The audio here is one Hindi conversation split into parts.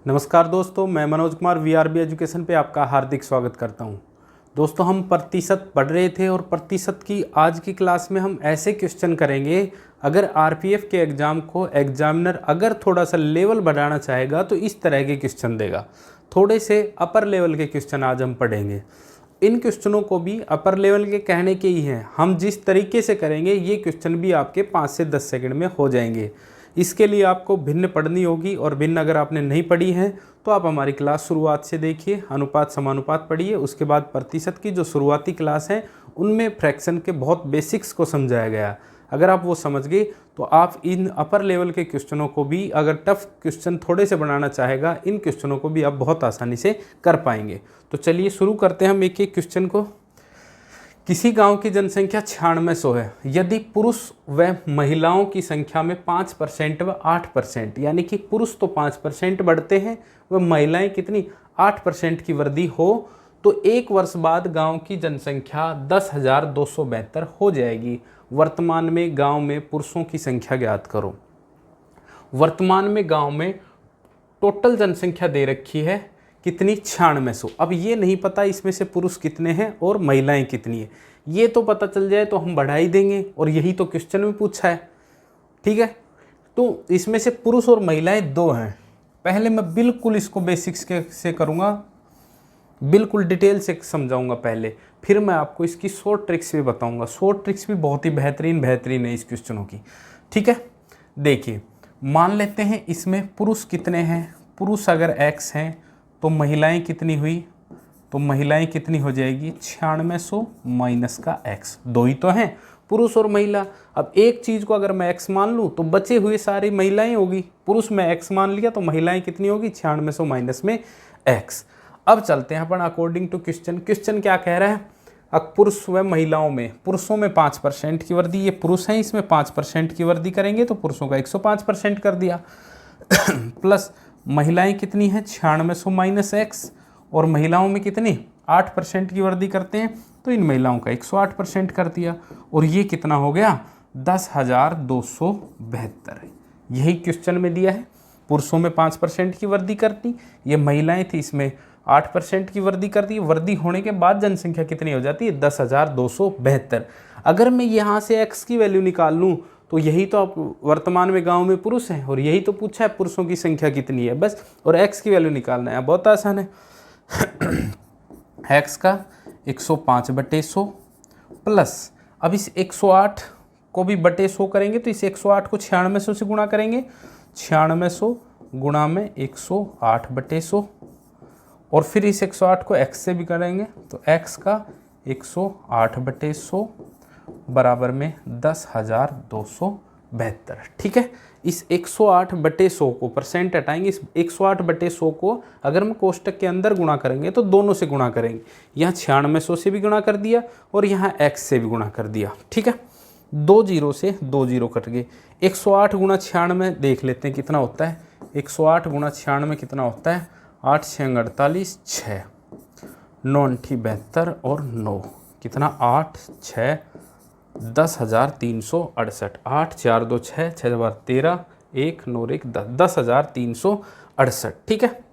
नमस्कार दोस्तों, मैं मनोज कुमार वीआरबी एजुकेशन पे आपका हार्दिक स्वागत करता हूं। दोस्तों, हम प्रतिशत पढ़ रहे थे और प्रतिशत की आज की क्लास में हम ऐसे क्वेश्चन करेंगे। अगर आरपीएफ के एग्ज़ाम को एग्जामिनर अगर थोड़ा सा लेवल बढ़ाना चाहेगा तो इस तरह के क्वेश्चन देगा। थोड़े से अपर लेवल के क्वेश्चन आज हम पढ़ेंगे। इन क्वेश्चनों को भी अपर लेवल के कहने के ही हैं। हम जिस तरीके से करेंगे ये क्वेश्चन भी आपके 5 से 10 सेकंड में हो जाएंगे। इसके लिए आपको भिन्न पढ़नी होगी और भिन्न अगर आपने नहीं पढ़ी है तो आप हमारी क्लास शुरुआत से देखिए, अनुपात समानुपात पढ़िए। उसके बाद प्रतिशत की जो शुरुआती क्लास है उनमें फ्रैक्शन के बहुत बेसिक्स को समझाया गया। अगर आप वो समझ गए तो आप इन अपर लेवल के क्वेश्चनों को भी, अगर टफ क्वेश्चन थोड़े से बनाना चाहेगा, इन क्वेश्चनों को भी आप बहुत आसानी से कर पाएंगे। तो चलिए शुरू करते हैं हम एक एक क्वेश्चन को। किसी गांव की जनसंख्या 9600 है। यदि पुरुष व महिलाओं की संख्या में 5% व 8%, यानी कि पुरुष तो 5% बढ़ते हैं व महिलाएं कितनी 8% की वृद्धि हो तो एक वर्ष बाद गांव की जनसंख्या 10,272 हो जाएगी। वर्तमान में गांव में पुरुषों की संख्या ज्ञात करो। वर्तमान में गांव में टोटल जनसंख्या दे रखी है कितनी, 9600। अब ये नहीं पता इसमें से पुरुष कितने हैं और महिलाएं कितनी है। ये तो पता चल जाए तो हम बढ़ा ही देंगे और यही तो क्वेश्चन में पूछा है। ठीक है, तो इसमें से पुरुष और महिलाएं 2 हैं। पहले मैं बिल्कुल इसको बेसिक्स से करूँगा, बिल्कुल डिटेल से समझाऊंगा पहले, फिर मैं आपको इसकी शॉर्ट ट्रिक्स भी बताऊंगा। शॉर्ट ट्रिक्स भी बहुत ही बेहतरीन है इस क्वेश्चनों की। ठीक है, देखिए मान लेते हैं इसमें पुरुष कितने हैं। पुरुष अगर x हैं तो महिलाएं कितनी हुई, तो महिलाएं कितनी हो जाएगी 9600 माइनस का x। 2 ही तो हैं, पुरुष और महिला। अब एक चीज़ को अगर मैं x मान लूँ तो बचे हुए सारी महिलाएं होगी। पुरुष में x मान लिया तो महिलाएं कितनी होगी 9600 माइनस में x। अब चलते हैं अपन अकॉर्डिंग टू क्वेश्चन। क्वेश्चन क्या कह रहा है, अब पुरुष व महिलाओं में, पुरुषों में 5% की वृद्धि, ये पुरुष हैं, इसमें 5% की वृद्धि करेंगे तो पुरुषों का 105% कर दिया प्लस महिलाएं कितनी हैं 9600 माइनस x, और महिलाओं में कितनी 8% की वृद्धि करते हैं तो इन महिलाओं का 108% कर दिया, और ये कितना हो गया 10,272। यही क्वेश्चन में दिया है। पुरुषों में 5% की वृद्धि करती, ये महिलाएं थी, इसमें 8% की वृद्धि कर दी। वृद्धि होने के बाद जनसंख्या कितनी हो जाती है 10,272। अगर मैं यहाँ से x की वैल्यू निकाल लूँ तो यही तो आप वर्तमान में गांव में पुरुष हैं और यही तो पूछा है पुरुषों की संख्या कितनी है बस, और x की वैल्यू निकालना है। बहुत आसान है x का 105/100 प्लस, अब इस 108 को भी बटे 100 करेंगे तो इस 108 को 9600 से गुणा करेंगे। 9600 गुणा में 108/100, और फिर इस 108 को x से भी करेंगे तो x का 108/100 बराबर में 10,272। ठीक है, इस 108/100 को परसेंट हटाएंगे। इस 108/100 को अगर हम कोष्टक के अंदर गुणा करेंगे तो दोनों से गुणा करेंगे। यहाँ 9600 से भी गुणा कर दिया और यहाँ x से भी गुणा कर दिया। ठीक है, 2 0 से 2 0 कट गए। 108 गुणा 96 देख लेते हैं कितना होता है। 108 गुणा 96 कितना होता है, 8 6 48, 6 9 72 और 9 कितना 8 6 10,368। 8 4 2 6 6 बार 13, 1 9 1 10, 10,368। ठीक है,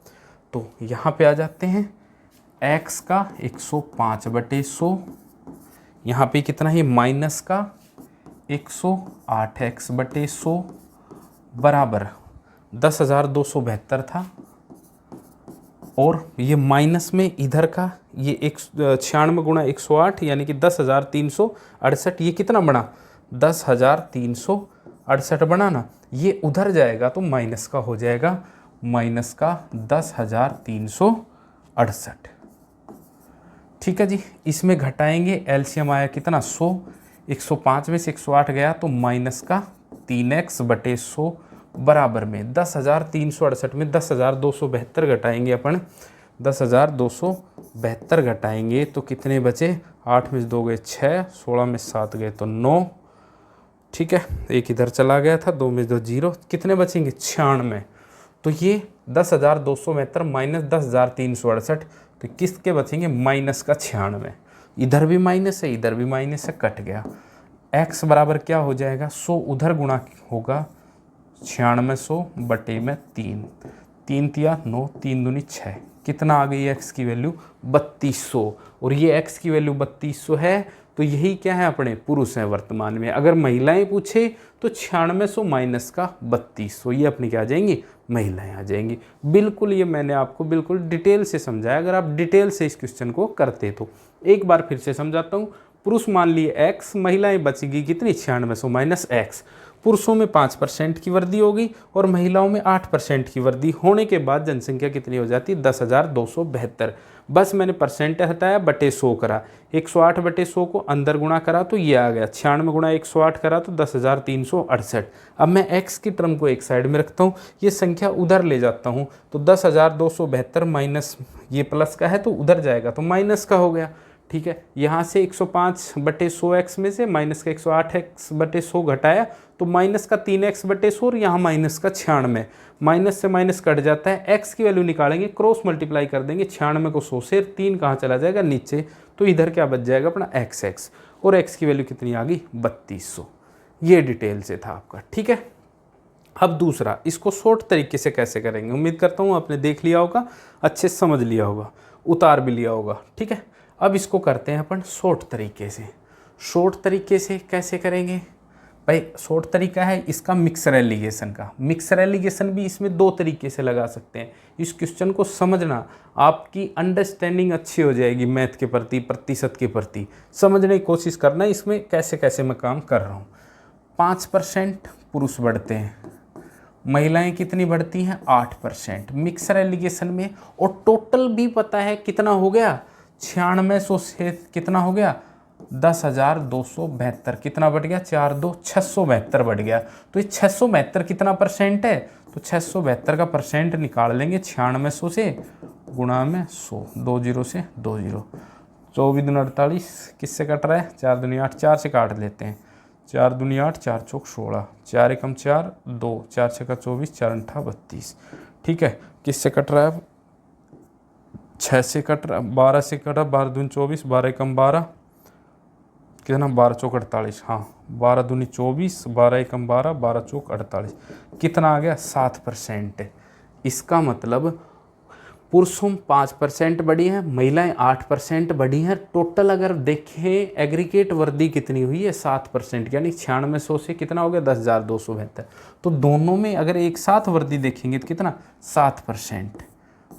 तो यहाँ पे आ जाते हैं x का 105/100, यहाँ पे कितना है माइनस का 108x/100 बराबर 10,272 था, और ये माइनस में इधर का ये 96 गुणा 108 यानी कि 10,368। ये कितना बना 10,368 बना ना, ये उधर जाएगा तो माइनस का हो जाएगा, माइनस का 10,368। ठीक है जी, इसमें घटाएंगे, एलसीएम आया कितना 100, 105 में से 108 गया तो माइनस का 3x/100 बराबर में 10,368 में 10,272 घटाएंगे अपन। 10,272 घटाएंगे तो कितने बचे, 8 में 2 गए 6, 16 में 7 गए तो 9। ठीक है, एक इधर चला गया था, 2 में 2 0, कितने बचेंगे 96। तो ये 10,272 माइनस 10,368, तो किसके बचेंगे माइनस का 96। इधर भी माइनस है, इधर भी माइनस है, कट गया। x बराबर क्या हो जाएगा 100 उधर गुणा होगा 9600 बटे में 3, 3 तिया 9, 3 दूनी 6, कितना आ गई x की वैल्यू 3200। और ये x की वैल्यू 3200 है तो यही क्या है अपने पुरुष हैं वर्तमान में। अगर महिलाएं पूछे तो 9600 माइनस का 3200, ये अपनी क्या आ जाएंगी, महिलाएं आ जाएंगी। बिल्कुल ये मैंने आपको बिल्कुल डिटेल से समझाया, अगर आप डिटेल से इस क्वेश्चन को करते तो। एक बार फिर से समझाता हूँ। पुरुष मान लिए x, महिलाएं बचेगी कितनी 9600 माइनस x। पुरुषों में 5% की वृद्धि होगी और महिलाओं में 8% की वृद्धि होने के बाद जनसंख्या कितनी हो जाती है 10,272। बस मैंने परसेंट हटाया बटे 100 करा, 108 बटे 100 को अंदर गुणा करा तो ये आ गया 96 गुणा 108 करा तो 10,368। अब मैं x की टर्म को एक साइड में रखता हूँ, ये संख्या उधर ले जाता हूँ तो 10,272 माइनस ये प्लस का है तो उधर जाएगा तो माइनस का हो गया। ठीक है, यहाँ से 105 बटे 100x में से माइनस का 108x बटे 100 घटाया तो माइनस का 3x बटे 100 और यहाँ माइनस का 96, माइनस से माइनस कट जाता है। x की वैल्यू निकालेंगे, क्रॉस मल्टीप्लाई कर देंगे, 96 को 100 से 3 कहाँ चला जाएगा नीचे, तो इधर क्या बच जाएगा अपना x और x की वैल्यू कितनी आ गई 3200। ये डिटेल से था आपका। ठीक है, अब दूसरा, इसको शॉर्ट तरीके से कैसे करेंगे, उम्मीद करता हूँ आपने देख लिया होगा, अच्छे से समझ लिया होगा, उतार भी लिया होगा। ठीक है, अब इसको करते हैं अपन शॉर्ट तरीके से। शॉर्ट तरीके से कैसे करेंगे भाई, शॉर्ट तरीका है इसका मिक्सर एलिगेशन का। मिक्सर एलिगेशन भी इसमें 2 तरीके से लगा सकते हैं। इस क्वेश्चन को समझना, आपकी अंडरस्टैंडिंग अच्छी हो जाएगी मैथ के प्रति, प्रतिशत के प्रति। समझने की कोशिश करना इसमें कैसे कैसे मैं काम कर रहा हूँ। 5% पुरुष बढ़ते हैं, महिलाएं कितनी बढ़ती हैं 8% मिक्सर एलिगेशन में। और टोटल भी पता है कितना हो गया 9600 से कितना हो गया 10,272, कितना बढ़ गया 4 2 672 बढ़ गया। तो ये 672 कितना परसेंट है, तो 672 का परसेंट निकाल लेंगे 9600 से गुणा में 100, 20 से 20, 24 दूनी 48, किससे कट रहा है 4 दूनी 8, 4 से काट लेते हैं, 4 दूनी 8, 4 चौक 16, 4 एकम 4 2, 4 छक्का 24, 4 अंठा 32। ठीक है, किससे कट रहा है 6 से कट रहा, 12 से कट रहा, 12 दूनी 24, 12 एकम 12, कितना 12 चौक 48, हाँ 12 दूनी 24, 12 एकम 12, 12 चौक 48, कितना आ गया 7%। इसका मतलब पुरुषों 5% बढ़ी है, महिलाएं 8% बढ़ी हैं। टोटल अगर देखें एग्रीगेट वृद्धि कितनी हुई है 7%, यानी 9600 से कितना हो गया 10,272। तो दोनों में अगर एक साथ वृद्धि देखेंगे तो कितना 7%।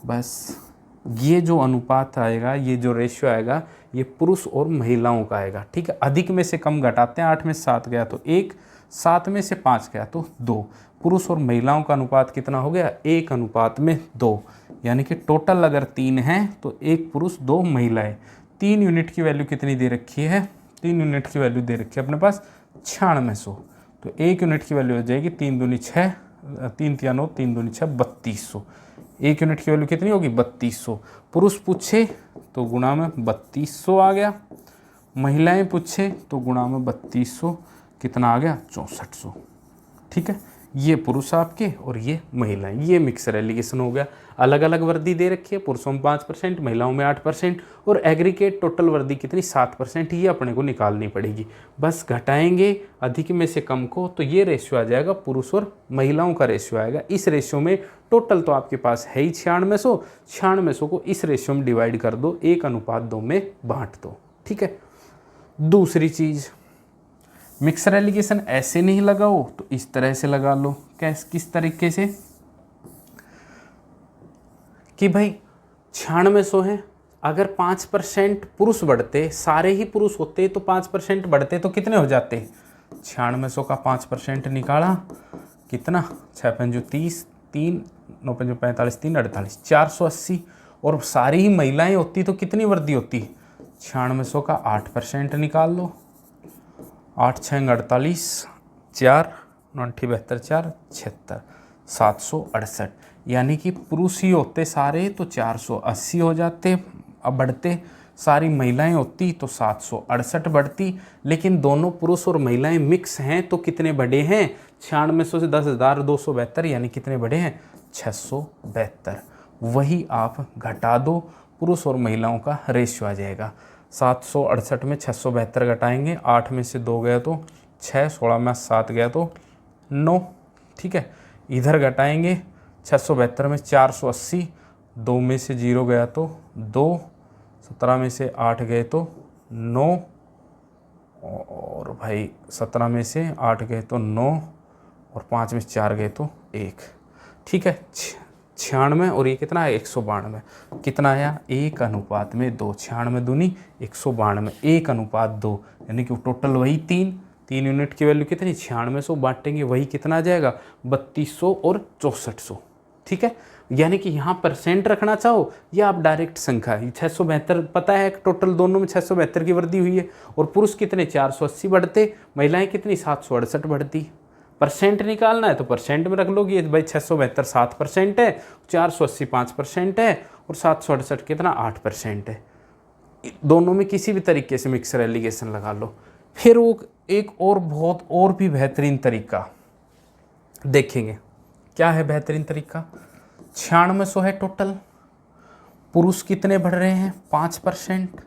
बस ये जो अनुपात आएगा, ये जो रेशियो आएगा, ये पुरुष और महिलाओं का आएगा। ठीक है, अधिक में से कम घटाते हैं, 8 में से 7 गया तो 1, 7 में से 5 गया तो 2। पुरुष और महिलाओं का अनुपात कितना हो गया 1:2, यानी कि टोटल अगर 3 हैं तो 1 पुरुष 2 महिलाएं। 3 यूनिट की वैल्यू कितनी दे रखी है, 3 यूनिट की वैल्यू दे रखी है अपने पास 9600, तो 1 यूनिट की वैल्यू हो जाएगी 3 दूनी 6, 3 तिया 9, 3 दूनी 6, 3200। 1 यूनिट की वैल्यू कितनी होगी 3200। पुरुष पूछे तो गुणा में 3200 आ गया, महिलाएं पूछे तो गुणा में 3200, कितना आ गया 6400। ठीक है, ये पुरुष आपके और ये महिलाएं, ये मिक्सर एलिगेशन हो गया। अलग अलग वृद्धि दे रखी है, पुरुषों में 5%, महिलाओं में 8%, और एग्रीगेट टोटल वृद्धि कितनी 7%, ये अपने को निकालनी पड़ेगी। बस घटाएंगे अधिक में से कम को तो ये रेशियो आ जाएगा, पुरुष और महिलाओं का रेशियो आएगा। इस रेशियो में टोटल तो आपके पास है ही 9600, 9600 को इस रेशियो में डिवाइड कर दो, 1:2 में बांट दो। ठीक है, दूसरी चीज़, मिक्सर एलिगेशन ऐसे नहीं लगाओ तो इस तरह से लगा लो। किस तरीके से कि भाई 9600 है, अगर 5% पुरुष बढ़ते, सारे ही पुरुष होते तो 5% बढ़ते तो कितने हो जाते 9600 का 5% निकाला कितना 6 पंजो 30, 3 9 पंजो 45, 3 48, 480। और सारी ही महिलाएं होती तो कितनी वृद्धि होती 9600 का 8% निकाल लो, 8 6 48, 4 9 72, 4 76, 768। यानी कि पुरुष ही होते सारे तो 480 हो जाते, अब बढ़ते सारी महिलाएं होती तो 768 बढ़ती। लेकिन दोनों पुरुष और महिलाएं मिक्स हैं तो कितने बढ़े हैं 9600 से 10,272, यानी कितने बढ़े हैं 672। वही आप घटा दो, पुरुष और महिलाओं का रेशियो आ जाएगा। 768 में 672 घटाएंगे, 8 में से 2 गया तो 6, 16 में 7 गया तो 9। ठीक है, इधर घटाएंगे 672 में 480, 2 में से 0 गया तो 2, 17 में से 8 गए तो 9, और भाई 17 में से 8 गए तो 9, और 5 में से 4 गए तो 1। ठीक है, 96 और ये कितना है 192, कितना आया 1:2, 96 दूनी 192, 1:2, यानी कि टोटल वही 3 यूनिट की वैल्यू कितनी 9600 बांटेंगे, वही कितना आ जाएगा 3200 और 6400। ठीक है, यानी कि यहाँ परसेंट रखना चाहो या आप डायरेक्ट संख्या, 672 पता है टोटल दोनों में 672 की वृद्धि हुई है, और पुरुष कितने 480 बढ़ते, महिलाएं कितनी 768 बढ़ती। परसेंट निकालना है तो परसेंट में रख लोगे, ये भाई 672 7% है, 480 5% है, और 768 कितना 8% है। दोनों में किसी भी तरीके से मिक्सर एलिगेशन लगा लो। फिर वो एक और बहुत और भी बेहतरीन तरीका देखेंगे। क्या है बेहतरीन तरीका, 9600 है टोटल, पुरुष कितने बढ़ रहे हैं 5%,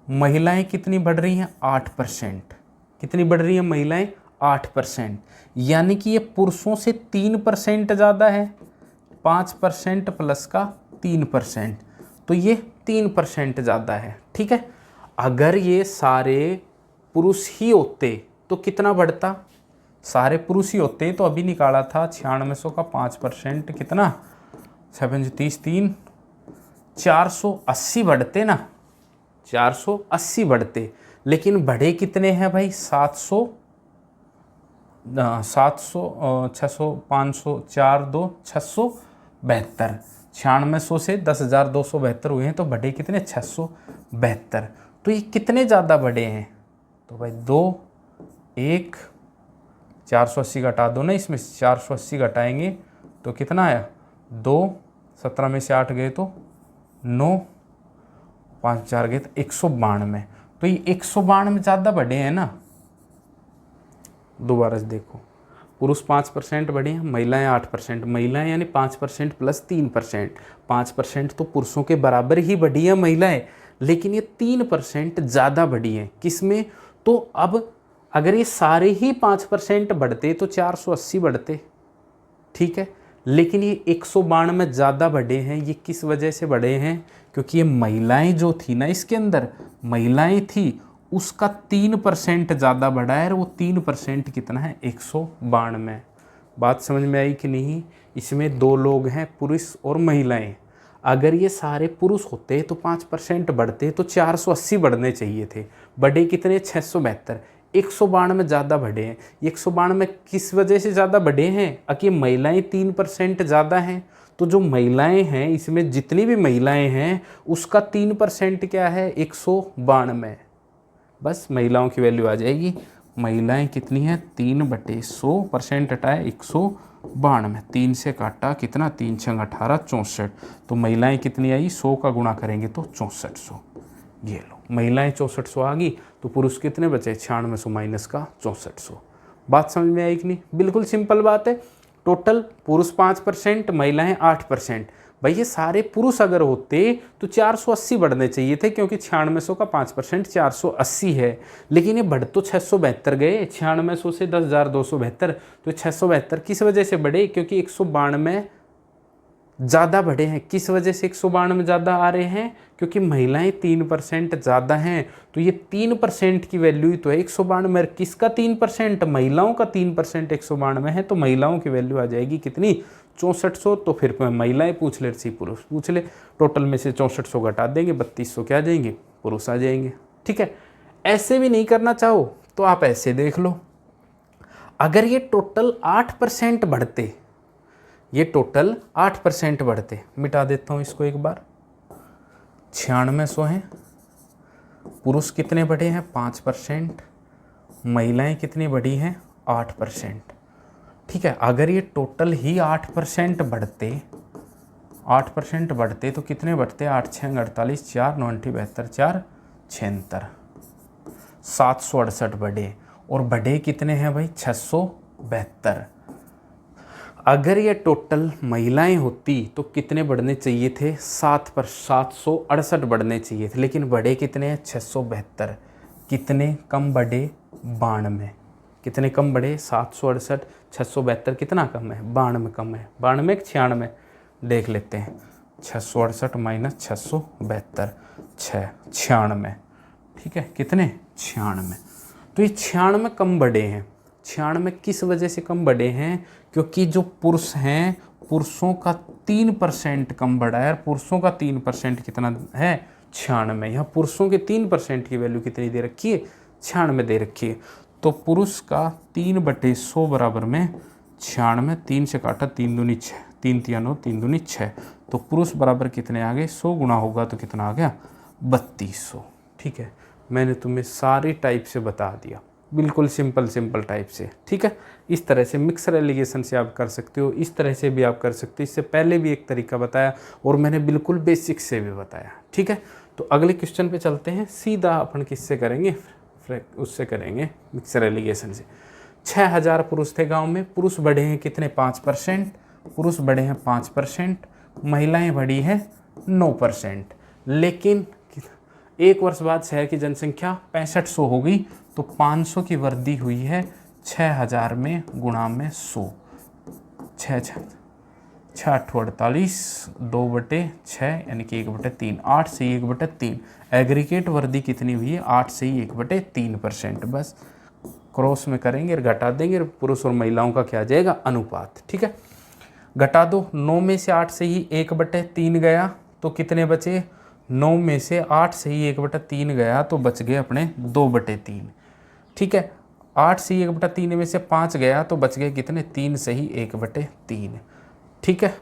महिलाएं कितनी बढ़ रही हैं 8%। कितनी बढ़ रही हैं महिलाएं 8%, यानी कि ये पुरुषों से 3% ज़्यादा है, 5% प्लस का 3%, तो ये 3% ज़्यादा है। ठीक है, अगर ये सारे पुरुष ही होते तो कितना बढ़ता, सारे पुरुष ही होते तो अभी निकाला था 9600 का 5% कितना 7 30 3 480 बढ़ते ना, 480 बढ़ते, लेकिन बढ़े कितने हैं भाई 700 600 500 4 2 672, 9600 से 10,272 हुए हैं, तो बढ़े कितने 672। तो ये कितने ज़्यादा बढ़े हैं, तो भाई 2 1 480 घटा दो ना, इसमें 480 घटाएंगे तो कितना आया 2, 17 में से 8 गए तो 9, 5 4 गए तो 192। तो ये 192 ज़्यादा बढ़े हैं ना। दोबारा से देखो, पुरुष 5% बढ़े हैं, महिलाएं 8%, महिलाएं यानी 5% प्लस 3%, 5% तो पुरुषों के बराबर ही बढ़ी है महिलाएं, लेकिन ये 3% ज़्यादा बढ़ी है किसमें, तो अब अगर ये सारे ही 5% बढ़ते तो 480 बढ़ते। ठीक है, लेकिन ये 192 ज़्यादा बढ़े हैं, ये किस वजह से बढ़े हैं, क्योंकि ये महिलाएं जो थी ना, इसके अंदर महिलाएं थी उसका 3% ज़्यादा बढ़ा है, और वो 3% कितना है 192। बात समझ में आई कि नहीं। इसमें 2 लोग हैं पुरुष और महिलाएं, अगर ये सारे पुरुष होते तो 5% बढ़ते तो 480 बढ़ने चाहिए थे, बढ़े कितने 672, 192 ज़्यादा बढ़े हैं। 192 किस वजह से ज़्यादा बढ़े हैं, कि महिलाएं 3% ज़्यादा हैं, तो जो महिलाएं हैं इसमें जितनी भी महिलाएं हैं उसका 3% क्या है 192। बस महिलाओं की वैल्यू आ जाएगी, महिलाएं कितनी हैं 3/100%, हटाए 192, 3 से काटा कितना 3 6 18 64, तो महिलाएं कितनी आई 100 का गुणा करेंगे तो 6400। ये लो महिलाएं 6400 आ गई, तो पुरुष कितने बचे 9600 माइनस का 6400। बात समझ में आई कि नहीं। बिल्कुल सिंपल बात है। टोटल पुरुष 5%, महिलाएं 8%। भाई ये सारे पुरुष अगर होते तो 480 बढ़ने चाहिए थे, क्योंकि 9600 का 5% 480 है, लेकिन ये बढ़ तो 672 गए, 9600 से 10,272, तो 672 किस वजह से बढ़े, क्योंकि 192 ज़्यादा बढ़े हैं। किस वजह से 192 ज़्यादा आ रहे हैं, क्योंकि महिलाएं 3% ज़्यादा हैं, तो ये 3% की वैल्यू तो है 192। किसका 3%, महिलाओं का 3% 192 है, तो महिलाओं की वैल्यू आ जाएगी कितनी 6400। तो फिर महिलाएं पूछ ले सी पुरुष पूछ ले, टोटल में से 6400 घटा देंगे, 3200 क्या आ जाएंगे पुरुष आ जाएंगे। ठीक है, ऐसे भी नहीं करना चाहो तो आप ऐसे देख लो, अगर ये टोटल 8% बढ़ते, ये टोटल 8% बढ़ते, मिटा देता हूँ इसको एक बार, 9600 हैं, पुरुष कितने बढ़े हैं 5%, महिलाएं कितनी बढ़ी हैं 8%। ठीक है, अगर ये टोटल ही 8% बढ़ते, 8% बढ़ते तो कितने बढ़ते 8 6 48 4 9 72 4 76, 768 बढ़े, और बढ़े कितने हैं भाई 672। अगर ये टोटल महिलाएं होती तो कितने बढ़ने चाहिए थे 768 बढ़ने चाहिए थे, लेकिन बढ़े कितने हैं 672। कितने कम बढ़े 92, कितने कम बढ़े 768, 672 कितना कम है, 92 कम है, 92 कि 96 देख लेते हैं। 668 माइनस 672 96, ठीक है, कितने 96। तो ये 96 कम बढ़े हैं। 96 किस वजह से कम बढ़े हैं, क्योंकि जो पुरुष हैं पुरुषों का 3% कम बढ़ा है। पुरुषों का 3% कितना है, 96। यहाँ पुरुषों के 3% की वैल्यू कितनी दे रखी है, 96 दे रखी है। तो पुरुष का 3/100 बराबर में 96, 3 से काटा 3 दूनी 6, 3 तिया 9, 3 दूनी 6। तो पुरुष बराबर कितने आ गए, 100 गुना होगा तो कितना आ गया, 3200। ठीक है, मैंने तुम्हें सारी टाइप से बता दिया, बिल्कुल सिंपल टाइप से। ठीक है, इस तरह से मिक्सर एलिगेशन से आप कर सकते हो, इस तरह से भी आप कर सकते हो। इससे पहले भी एक तरीका बताया और मैंने बिल्कुल बेसिक से भी बताया। ठीक है, तो अगले क्वेश्चन पे चलते हैं। सीधा अपन किससे करेंगे, उससे करेंगे मिक्सर एलिगेशन से। 6000 पुरुष थे गांव में, पुरुष बढ़े हैं कितने, 5%, पुरुष बढ़े हैं 5%, महिलाएं बढ़ी हैं 9%। लेकिन एक वर्ष बाद शहर की जनसंख्या 6500 हो गई, तो 500 की वृद्धि हुई है 6000 में गुणा में 100। 6×8=48, 2/6 यानी कि 1/3, 8 से 1/3। एग्रीगेट वृद्धि कितनी हुई है, 8 से ही 1/3%। बस क्रॉस में करेंगे और घटा देंगे, पुरुष और महिलाओं का क्या आ जाएगा, अनुपात। ठीक है, घटा दो, 9 में से 8 से ही 1/3 गया तो कितने बचे, 9 में से 8 से ही 1/3 गया तो बच गए अपने 2/3। ठीक है, 8 से 1/3 में से 5 गया तो बच गए कितने, 3 से ही 1/3। ठीक है,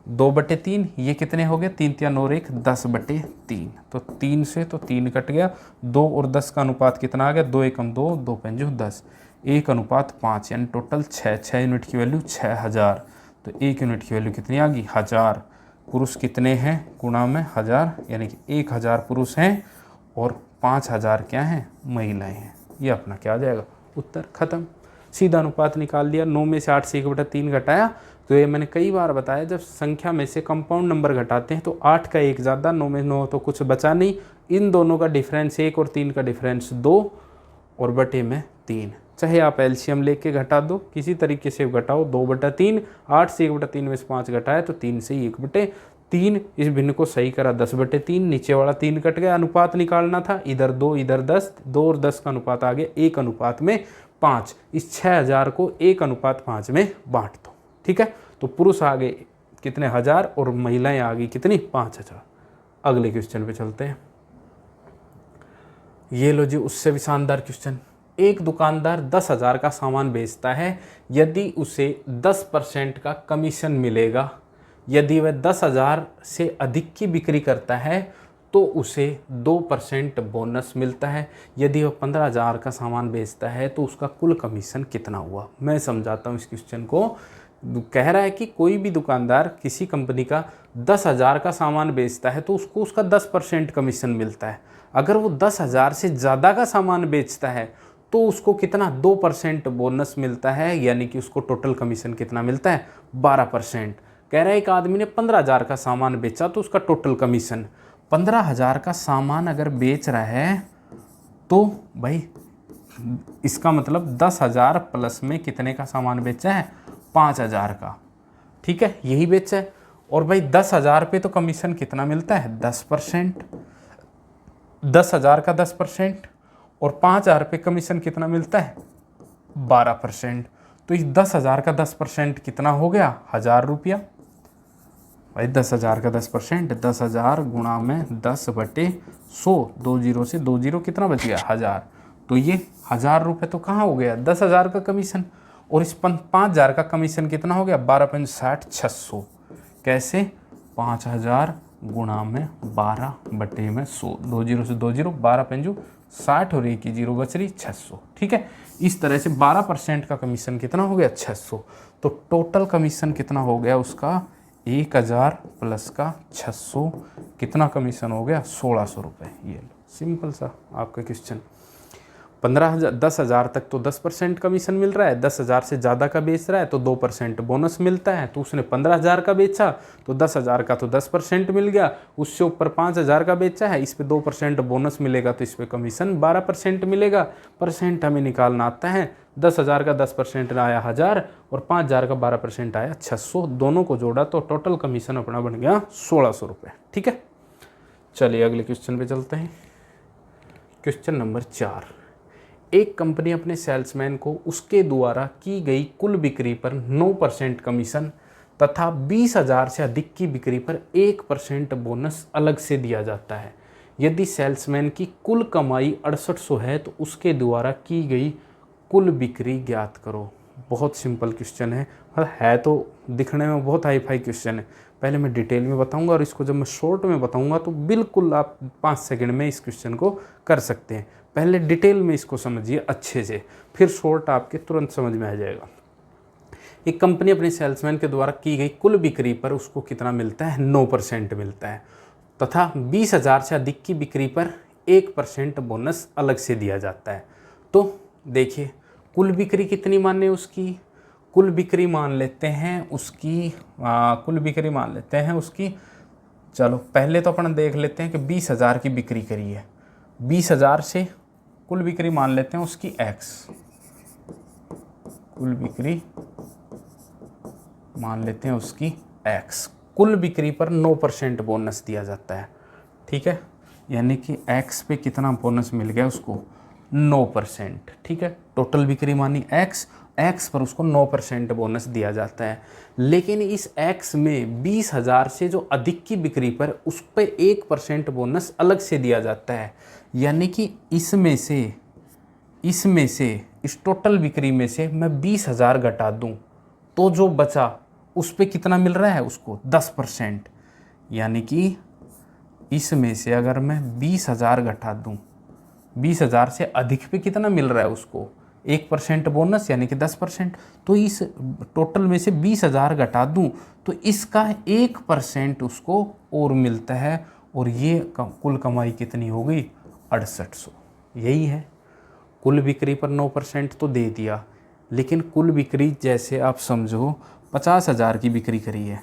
2/3, ये कितने हो गए, 3 या 9 1 10/3। तो 3 से तो 3 कट गया, 2 और 10 का अनुपात कितना आ गया, 2 एकम 2, 2 पंजू 10, 1:5, यानी टोटल 6 यूनिट की वैल्यू 6000। तो 1 यूनिट की वैल्यू कितनी आ गई, 1000। पुरुष कितने हैं, गुणा में 1000, यानी कि 1000 पुरुष हैं और 5000 क्या हैं, महिलाएं हैं। ये अपना क्या आ जाएगा, उत्तर। खत्म, सीधा अनुपात निकाल दिया। 9 में से 8 से 1/3 घटाया, तो ये मैंने कई बार बताया, जब संख्या में से कंपाउंड नंबर घटाते हैं तो 8 का 1 ज़्यादा, 9 में 9 तो कुछ बचा नहीं। इन दोनों का डिफरेंस 1 और 3 का डिफरेंस 2 और बटे में 3। चाहे आप एलसीएम लेके घटा दो, किसी तरीके से घटाओ, 2/3, 8 से 1/3 में से 5 घटाया तो 3 से ही 1/3। इस भिन्न को सही करा, 10/3, नीचे वाला 3 कट गया। अनुपात निकालना था, इधर 2 इधर 10, 2 और 10 का अनुपात आ गया 1:5। इस 6000 को 1:5 में बांट दो। ठीक है, तो पुरुष आ गए कितने, 1000, और महिलाएं आ गई कितनी, 5000। अगले क्वेश्चन पे चलते हैं। ये लो जी, उससे भी शानदार क्वेश्चन। एक दुकानदार 10,000 का सामान बेचता है, यदि उसे 10% का कमीशन मिलेगा। यदि वह 10,000 से अधिक की बिक्री करता है तो उसे 2% बोनस मिलता है। यदि वह 15,000 का सामान बेचता है तो उसका कुल कमीशन कितना हुआ। मैं समझाता हूँ इस क्वेश्चन को। कह रहा है कि कोई भी दुकानदार किसी कंपनी का 10,000 का सामान बेचता है तो उसको उसका 10% कमीशन मिलता है। अगर वो 10,000 से ज़्यादा का सामान बेचता है तो उसको कितना, 2% बोनस मिलता है, यानी कि उसको टोटल कमीशन कितना मिलता है, 12%। कह रहा है एक आदमी ने 15,000 का सामान बेचा तो उसका टोटल कमीशन, 15,000 का सामान अगर बेच रहा है तो भाई इसका मतलब 10,000 प्लस में कितने का सामान बेचा है, 5,000 का। ठीक है, यही बेचा है। और भाई 10,000 पे तो कमीशन कितना मिलता है, 10%। 10,000 का 10% और 5,000 पे कमीशन कितना मिलता है, 12%। तो इस 10,000 का 10% कितना हो गया, 1,000 रुपया। भाई 10,000 का 10%, 10,000 गुणा में 10/100, 2 जीरो से 2 जीरो कितना बच गया, 1,000। तो ये 1,000 रुपये तो कहाँ हो गया, 10,000 का कमीशन। और इस 5,000 का कमीशन कितना हो गया, 12×5 = 600। कैसे, 5,000 गुणा में 12/100, 2 जीरो से 2 जीरो, 12×5 और 1 की जीरो बच रही, 600। ठीक है, इस तरह से 12% का कमीशन कितना हो गया, 600। तो टोटल कमीशन कितना हो गया उसका, 1,000 प्लस का 600, कितना कमीशन हो गया, 1,600 रुपये। ये सिंपल सा आपका क्वेश्चन। 10,000 तक तो 10% कमीशन मिल रहा है, 10,000 से ज़्यादा का बेच रहा है तो 2% बोनस मिलता है। तो उसने 15,000 का बेचा तो 10,000 का तो 10% मिल गया, उससे ऊपर 5,000 का बेचा है, इस पे 2% बोनस मिलेगा तो इस पे कमीशन 12% मिलेगा। परसेंट हमें निकालना आता है, 10,000 का 10% आया 1000 और 5,000 का 12% आया 600। दोनों को जोड़ा तो टोटल कमीशन अपना बन गया 1600 रुपये। ठीक है, चलिए अगले क्वेश्चन पे चलते हैं। क्वेश्चन नंबर 4, एक कंपनी अपने सेल्समैन को उसके द्वारा की गई कुल बिक्री पर 9% कमीशन तथा 20,000 से अधिक की बिक्री पर 1% बोनस अलग से दिया जाता है। यदि सेल्समैन की कुल कमाई 6800 है तो उसके द्वारा की गई कुल बिक्री ज्ञात करो। बहुत सिंपल क्वेश्चन है तो दिखने में बहुत हाई फाई क्वेश्चन है। पहले मैं डिटेल में बताऊंगा और इसको जब मैं शॉर्ट में बताऊंगा तो बिल्कुल आप 5 सेकंड में इस क्वेश्चन को कर सकते हैं। पहले डिटेल में इसको समझिए अच्छे से, फिर शॉर्ट आपके तुरंत समझ में आ जाएगा। एक कंपनी अपने सेल्समैन के द्वारा की गई कुल बिक्री पर उसको कितना मिलता है, 9% मिलता है तथा 20,000 से अधिक की बिक्री पर 1% बोनस अलग से दिया जाता है। तो देखिए कुल बिक्री कितनी माने उसकी, कुल बिक्री मान लेते हैं उसकी चलो पहले तो अपन देख लेते हैं कि 20,000 की बिक्री करी है। 20,000 से कुल बिक्री मान लेते हैं उसकी x, कुल बिक्री मान लेते हैं उसकी x। कुल बिक्री पर 9% बोनस दिया जाता है। ठीक है, यानी कि x पे कितना बोनस मिल गया उसको, 9%। ठीक है, टोटल बिक्री मानी x पर उसको 9% बोनस दिया जाता है। लेकिन इस x में 20,000 से जो अधिक की बिक्री पर उस पर 1% बोनस अलग से दिया जाता है। यानी कि इसमें से इस टोटल बिक्री में से मैं 20,000 घटा दूं तो जो बचा उस पे कितना मिल रहा है उसको, 10%। यानी कि इसमें से अगर मैं 20,000 घटा दूं, 20,000 से अधिक पे कितना मिल रहा है उसको, 1% बोनस यानी कि 10%। तो इस टोटल में से 20,000 घटा दूं तो इसका 1% उसको और मिलता है और ये कुल कमाई कितनी हो गई, 6800। यही है, कुल बिक्री पर 9% तो दे दिया, लेकिन कुल बिक्री जैसे आप समझो 50,000 की बिक्री करी है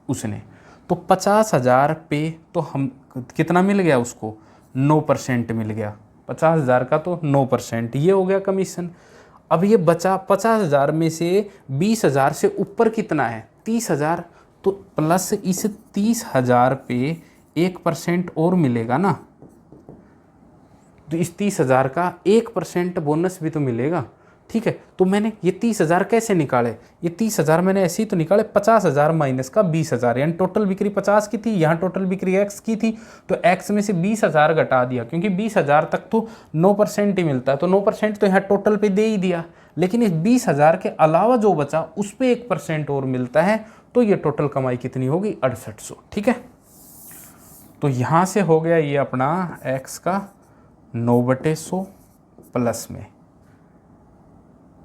उसने, तो 50,000 पे तो हम कितना मिल गया उसको, 9% मिल गया। 50,000 का तो 9%, ये हो गया कमीशन। अब ये बचा 50,000 में से 20,000 से ऊपर कितना है, 30,000, तो प्लस इस 30,000 पे 1% और मिलेगा ना, तो इस 30,000 का 1% बोनस भी तो मिलेगा। ठीक है, तो मैंने ये 30,000 कैसे निकाले, ये 30,000 मैंने ऐसे ही तो निकाले, 50,000 माइनस का 20,000, यानी टोटल बिक्री 50 की थी, यहाँ टोटल बिक्री x की थी, तो x में से 20,000 घटा दिया, क्योंकि 20,000 तक तो 9% ही मिलता है, तो 9% तो यहाँ टोटल पे दे ही दिया। लेकिन इस 20,000 के अलावा जो बचा उस पर 1% और मिलता है, तो ये टोटल कमाई कितनी होगी, 6800। ठीक है, तो यहाँ से हो गया ये अपना x का 9/100 प्लस में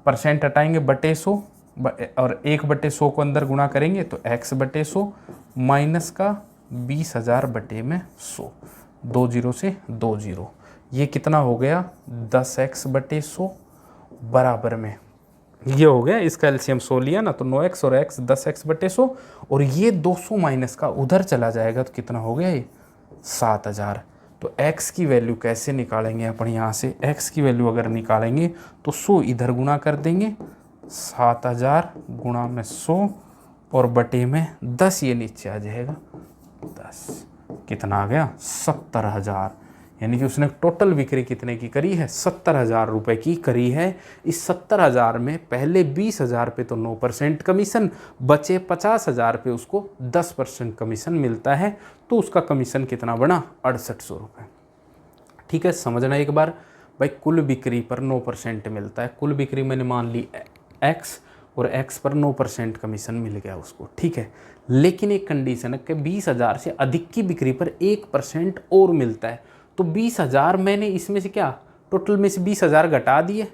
परसेंट हटाएंगे बटे 100 और 1/100 को अंदर गुणा करेंगे तो x/100 माइनस का 20,000 बटे में 100, 2 0 से 2 0, ये कितना हो गया 10x/100 बराबर में, ये हो गया, इसका एलसीएम 100 लिया ना तो 9x और x 10x/100 और ये 200 माइनस का उधर चला जाएगा तो कितना हो गया ये 7,000। तो x की वैल्यू कैसे निकालेंगे अपन, यहाँ से x की वैल्यू अगर निकालेंगे तो 100 इधर गुणा कर देंगे, 7,000 गुणा में 100 और बटे में 10, ये नीचे आ जाएगा 10, कितना आ गया 70,000। यानी कि उसने टोटल बिक्री कितने की करी है, 70,000 रुपये की करी है। इस 70,000 में पहले 20,000 पे तो 9% कमीशन, बचे 50,000 पे उसको 10% कमीशन मिलता है, तो उसका कमीशन कितना बना 6800 रुपये। ठीक है, समझना एक बार भाई, कुल बिक्री पर 9% मिलता है, कुल बिक्री मैंने मान ली x और x पर 9% कमीशन मिल गया उसको। ठीक है, लेकिन एक कंडीशन है कि 20,000 से अधिक की बिक्री पर 1% और मिलता है, तो 20,000 मैंने इसमें से क्या टोटल में से 20,000 घटा दिए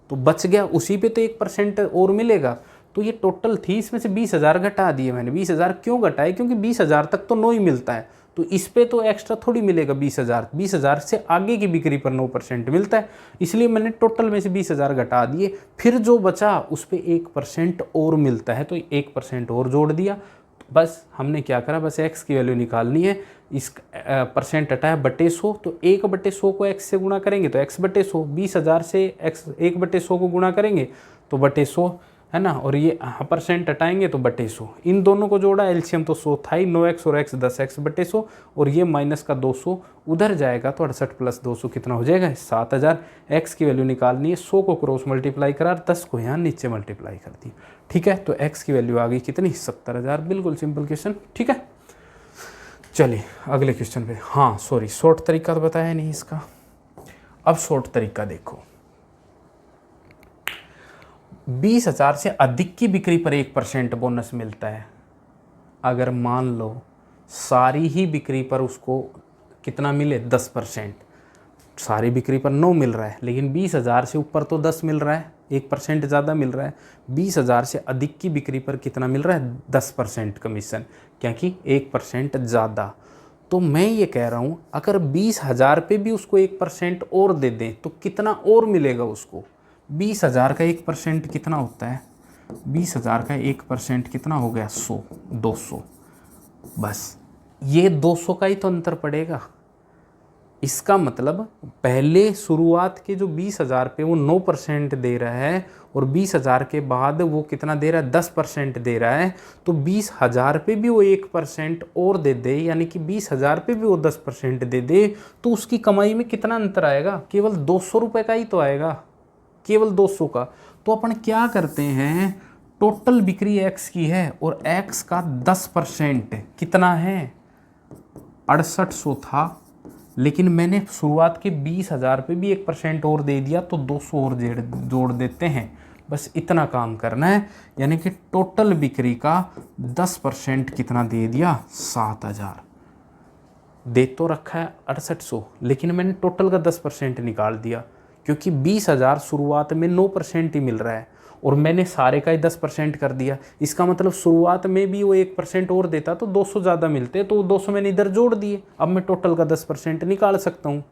तो बच गया, उसी पे तो 1% और मिलेगा, तो ये टोटल थी इसमें से 20,000 घटा दिए मैंने। 20,000 क्यों घटाए, क्योंकि 20,000 तक तो 9 ही मिलता है, तो इस पे तो एक्स्ट्रा थोड़ी मिलेगा 20,000, 20,000 से आगे की बिक्री पर 9% मिलता है, इसलिए मैंने टोटल में से 20,000 घटा दिए, फिर जो बचा उस पर 1% और मिलता है तो 1% और जोड़ दिया, तो बस हमने क्या करा, बस x की वैल्यू निकालनी है, इस परसेंट हटाया बटे 100, तो 1/100 को x से गुणा करेंगे तो x/100, 20,000 से x 1/100 को गुणा करेंगे तो बटे 100 है ना, और ये परसेंट हटाएंगे तो बटे 100, इन दोनों को जोड़ा, एलसीएम तो 100 था ही, 9x और x 10x/100, और ये माइनस का 200 उधर जाएगा तो 68 + 200 कितना हो जाएगा, 7,000। x की वैल्यू निकालनी है, 100 को क्रॉस मल्टीप्लाई करा, 10 को यहाँ नीचे मल्टीप्लाई कर दी, ठीक है, तो x की वैल्यू आ गई कितनी, 70,000। बिल्कुल सिंपल क्वेश्चन, ठीक है। चलिए अगले क्वेश्चन पे, हाँ सॉरी शॉर्ट तरीका तो बताया नहीं इसका, अब शॉर्ट तरीका देखो। 20,000 से अधिक की बिक्री पर 1% बोनस मिलता है। अगर मान लो सारी ही बिक्री पर उसको कितना मिले, 10%, सारी बिक्री पर 9 मिल रहा है, लेकिन 20,000 से ऊपर तो 10 मिल रहा है, 1% ज़्यादा मिल रहा है। 20,000 से अधिक की बिक्री पर कितना मिल रहा है, 10% कमीशन, क्योंकि 1% ज़्यादा। तो मैं ये कह रहा हूँ अगर 20,000 पे भी उसको 1% और दे दें तो कितना और मिलेगा उसको। 20,000 का 1% कितना होता है, 20,000 का 1% कितना हो गया, 100, 200, बस ये 200 का ही तो अंतर पड़ेगा। इसका मतलब पहले शुरुआत के जो 20,000 पे वो 9% दे रहा है, और 20,000 के बाद वो कितना दे रहा है, 10% दे रहा है, तो 20,000 पे भी वो 1% और दे दे, यानी कि 20,000 पे भी वो 10% दे दे, तो उसकी कमाई में कितना अंतर आएगा, केवल 200 रुपये का ही तो आएगा, केवल 200 का। तो अपन क्या करते हैं, टोटल बिक्री x की है और x का 10% कितना है, 6800 था, लेकिन मैंने शुरुआत के 20,000 पे भी 1% और दे दिया, तो 200 और जोड़ देते हैं, बस इतना काम करना है। यानी कि टोटल बिक्री का 10% कितना दे दिया, 7,000। दे तो रखा है 6800, लेकिन मैंने टोटल का 10% निकाल दिया, क्योंकि 20,000 शुरुआत में 9% ही मिल रहा है, और मैंने सारे का ही 10% कर दिया। इसका मतलब शुरुआत में भी वो 1% और देता तो 200 ज़्यादा मिलते, तो 200 मैंने इधर जोड़ दिए। अब मैं टोटल का 10% निकाल सकता हूँ,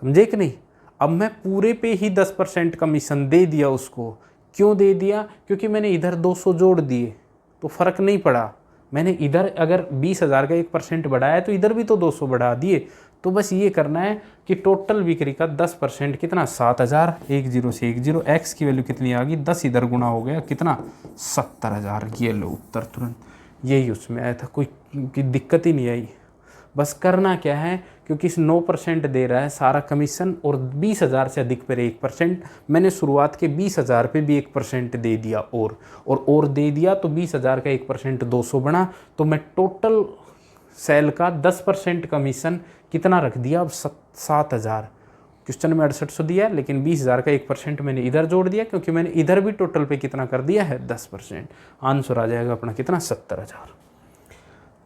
समझे कि नहीं। अब मैं पूरे पे ही 10% कमीशन दे दिया उसको। क्यों दे दिया, क्योंकि मैंने इधर 200 जोड़ दिए तो फ़र्क नहीं पड़ा। मैंने इधर अगर 20,000 का 1% बढ़ाया तो इधर भी तो 200 बढ़ा दिए। तो बस ये करना है कि टोटल बिक्री का 10% कितना, 7,000, 10 से 10, x की वैल्यू कितनी आ गई, 10 इधर गुना हो गया, कितना, 70,000। ये लो उत्तर तुरंत, यही उसमें आया था, कोई दिक्कत ही नहीं आई। बस करना क्या है, क्योंकि इस 9% दे रहा है सारा कमीशन, और 20,000 से अधिक पर 1%, मैंने शुरुआत के 20,000 पे भी 1% दे दिया, और दे दिया, तो 20,000 का 1% 200 बना, तो मैं टोटल सेल का 10% कमीशन कितना रख दिया, अब 7,000। क्वेश्चन में 6800 दिया, लेकिन 20,000 का 1% मैंने इधर जोड़ दिया, क्योंकि मैंने इधर भी टोटल पे कितना कर दिया है, 10%। आंसर आ जाएगा अपना कितना, 70,000।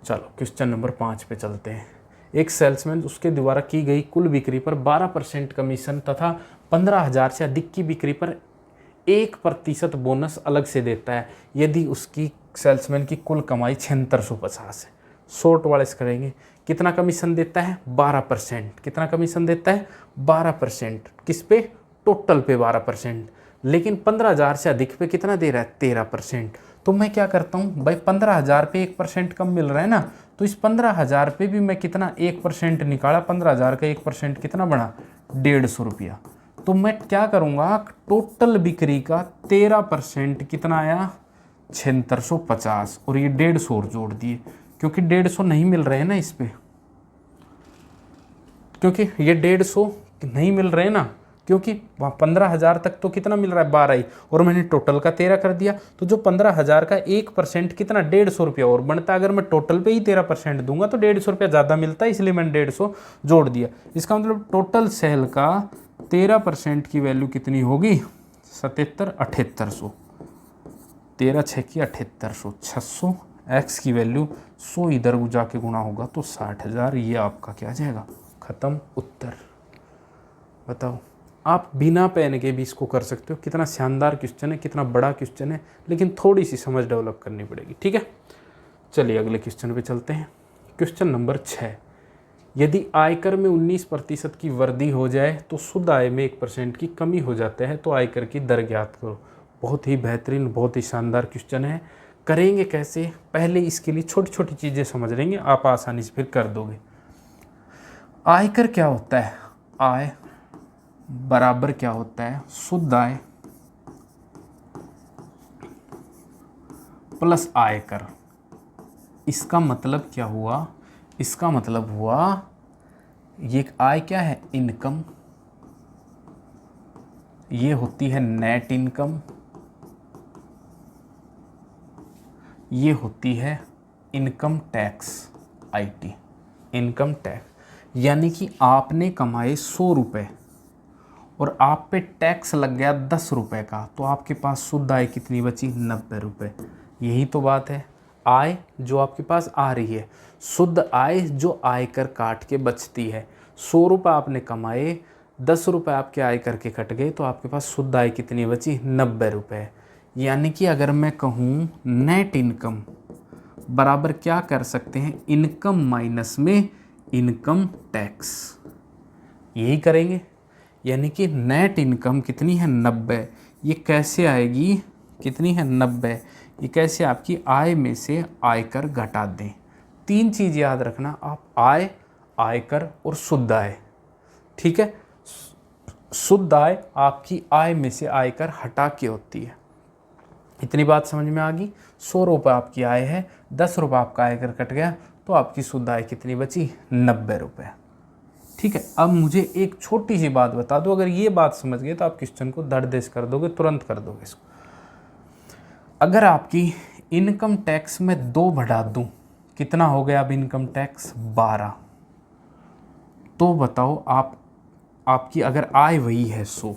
चलो क्वेश्चन नंबर 5 पे चलते हैं। एक सेल्समैन उसके द्वारा की गई कुल बिक्री पर 12% कमीशन तथा 15,000 से अधिक की बिक्री पर 1% बोनस अलग से देता है, यदि उसकी सेल्समैन की कुल कमाई 7650 है। शॉर्ट वाले करेंगे, कितना कमीशन देता है, 12%। कितना कमीशन देता है, 12%। किस पे, टोटल पे 12%, लेकिन 15,000 से अधिक पे कितना दे रहा है, 13%। तो मैं क्या करता हूँ भाई, 15,000 पे 1% कम मिल रहा है ना, तो इस 15,000 पे भी मैं कितना 1% निकाला, 15,000 का 1% कितना बना, 150 रुपया। तो मैं क्या करूँगा, टोटल बिक्री का 13% कितना आया, 7650, और ये 150 और जोड़ दिए, क्योंकि 150 नहीं मिल रहे हैं ना इस पे, क्योंकि ये 150 नहीं मिल रहे हैं ना, क्योंकि 15,000 तक तो कितना मिल रहा है, 12 ही, और मैंने टोटल का 13 कर दिया, तो जो 15,000 का 1% कितना, 150 रुपया और बनता। अगर मैं टोटल पे ही 13% दूंगा तो 150 रुपया ज़्यादा मिलता है, इसलिए मैंने 150 जोड़ दिया। इसका मतलब टोटल सेल का 13% की वैल्यू कितनी होगी, 77,800। 13 6 की 7800, 600, x की वैल्यू 100 इधर जाके गुणा होगा तो 60,000। ये आपका क्या जाएगा, ख़त्म उत्तर। बताओ, आप बिना पेन के भी इसको कर सकते हो। कितना शानदार क्वेश्चन है, कितना बड़ा क्वेश्चन है, लेकिन थोड़ी सी समझ डेवलप करनी पड़ेगी, ठीक है। चलिए अगले क्वेश्चन पे चलते हैं। क्वेश्चन नंबर 6, यदि आयकर में 19% की वृद्धि हो जाए तो शुद्ध आय में 1% की कमी हो जाता है, तो आयकर की दर ज्ञात करो। बहुत ही बेहतरीन, बहुत ही शानदार क्वेश्चन है। करेंगे कैसे, पहले इसके लिए छोटी छोटी चीज़ें समझ लेंगे, आप आसानी से फिर कर दोगे। आयकर क्या होता है, आय बराबर क्या होता है, शुद्ध आय प्लस आयकर। इसका मतलब क्या हुआ, इसका मतलब हुआ ये आय क्या है, इनकम, ये होती है नेट इनकम, ये होती है income tax, IT, income tax. यानी कि आपने कमाए 100 रुपये और आप पे टैक्स लग गया 10 रुपये का, तो आपके पास शुद्ध आय कितनी बची, 90 रुपये। यही तो बात है, आय जो आपके पास आ रही है, शुद्ध आय जो आयकर काट के बचती है। 100 रुपये आपने कमाए, 10 रुपये आपके आयकर के कट गए, तो आपके पास शुद्ध आय कितनी बची, 90 रुपये। यानी कि अगर मैं कहूँ नेट इनकम बराबर क्या कर सकते हैं, इनकम माइनस में इनकम टैक्स, यही करेंगे। यानी कि नेट इनकम कितनी है, 90। ये कैसे आएगी, कितनी है, 90। ये कैसे, आपकी आय में से आयकर घटा दें। 3 चीज़ याद रखना आप, आय, आयकर और शुद्ध आय, ठीक है। शुद्ध आय आपकी आय में से आयकर हटा के होती है। इतनी बात समझ में आ गई। 100 रुपये आपकी आय है, 10 रुपये आपका आयकर कट गया, तो आपकी शुद्ध आय कितनी बची, 90 रुपये, ठीक है। अब मुझे एक छोटी सी बात बता दो, अगर ये बात समझ गए तो आप क्वेश्चन को धड़देश कर दोगे, तुरंत कर दोगे इसको। अगर आपकी इनकम टैक्स में 2 बढ़ा दूं, कितना हो गया अब इनकम टैक्स, 12। तो बताओ आपकी अगर आय वही है 100,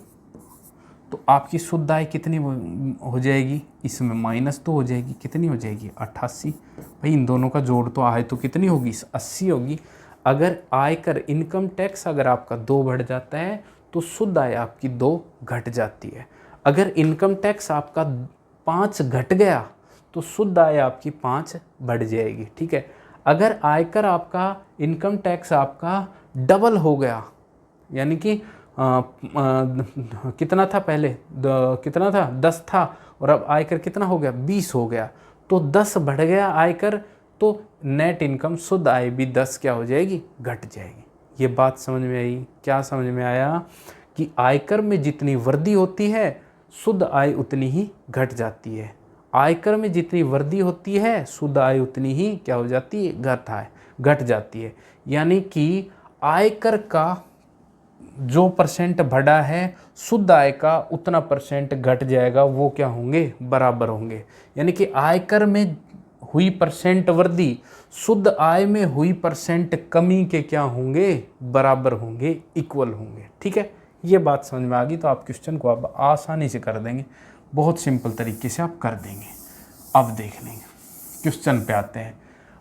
तो आपकी शुद्ध आय कितनी हो जाएगी, इसमें माइनस तो हो जाएगी, कितनी हो जाएगी, 88। भाई इन दोनों का जोड़ तो आय तो कितनी होगी, 80 होगी। अगर आयकर इनकम टैक्स अगर आपका 2 बढ़ जाता है तो शुद्ध आय आपकी 2 घट जाती है। अगर इनकम टैक्स आपका 5 घट गया तो शुद्ध आय आपकी 5 बढ़ जाएगी, ठीक है। अगर आयकर आपका, इनकम टैक्स आपका डबल हो गया, यानी कि कितना था पहले, कितना था, 10 था, और अब आयकर कितना हो गया, 20 हो गया, तो 10 बढ़ गया आयकर, तो नेट इनकम, शुद्ध आय भी 10 क्या हो जाएगी, घट जाएगी। ये बात समझ में आई, क्या समझ में आया कि आयकर में जितनी वृद्धि होती है शुद्ध आय उतनी ही घट जाती है, आयकर में जितनी वृद्धि होती है शुद्ध आय उतनी ही क्या हो जाती है, घट जाती है। यानी कि आयकर का जो परसेंट बढ़ा है शुद्ध आय का उतना परसेंट घट जाएगा, वो क्या होंगे, बराबर होंगे। यानी कि आयकर में हुई परसेंट वृद्धि शुद्ध आय में हुई परसेंट कमी के क्या होंगे, बराबर होंगे, इक्वल होंगे, ठीक है। ये बात समझ में आ गई, तो आप क्वेश्चन को आप आसानी से कर देंगे, बहुत सिंपल तरीके से आप कर देंगे। अब देख लेंगे, क्वेश्चन पे आते हैं।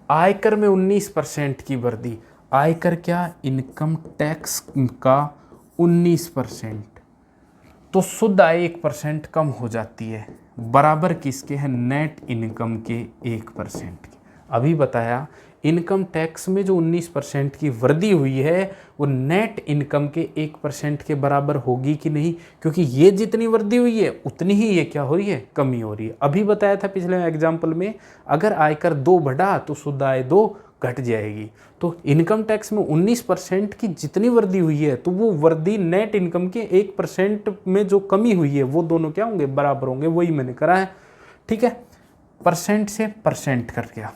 आयकर में 19% की वृद्धि, आयकर क्या, इनकम टैक्स का 19%, तो शुद्ध आय 1% कम हो जाती है, बराबर किसके है, नेट इनकम के 1% के। अभी बताया इनकम टैक्स में जो 19% की वृद्धि हुई है वो नेट इनकम के 1% के बराबर होगी कि नहीं, क्योंकि ये जितनी वृद्धि हुई है उतनी ही ये क्या हो रही है, कमी हो रही है। अभी बताया था पिछले एग्जाम्पल में, अगर आयकर 2 बढ़ा तो शुद्ध आय 2 घट जाएगी। तो इनकम टैक्स में 19% की जितनी वृद्धि हुई है तो वो वृद्धि नेट इनकम के 1% में जो कमी हुई है वो दोनों क्या होंगे, बराबर होंगे। वही मैंने करा है, ठीक है। परसेंट से परसेंट कर गया,